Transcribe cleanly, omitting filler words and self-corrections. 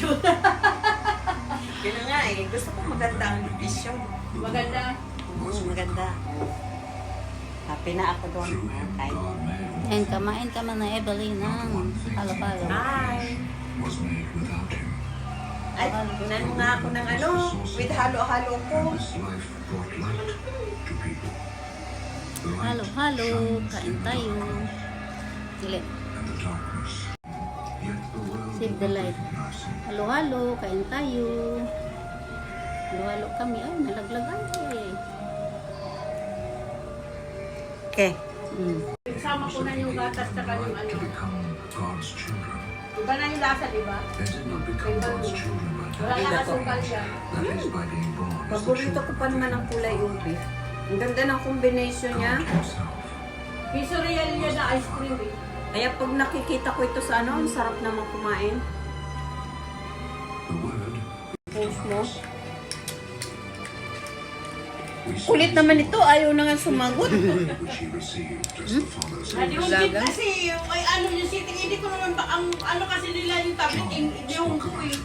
Vision. Yun na nga eh. Gusto ko maganda ang vision. Maganda. Maganda. Happy na ako doon. Okay. And kamain ka man na Evelyn ng halo-halo. Hi! Ay, kunan nga ako ng ano, with halo-halo ko. Halo-halo, kain tayo. Dili. Save the light. Halo-halo, kain tayo. Halo-halo kami. Ay, nalaglagan eh. Okay. Sama ko na yung gatas sa kanyang ano. Iba na yung lasa, di ba? Wala na asukal siya. Paborito ko pa naman ang kulay ube. Ang ganda ng combination niya. Piso real niya na ice cream eh. Kaya pag nakikita ko ito sa ano, ang sarap naman kumain. Post mo. Kulit naman ito, ayaw na nga sumagot. Nadiungkit kasi yung ay ano yung sitting, hindi ko naman ba ang ano kasi nila yung tablet, hindi yung ko eh.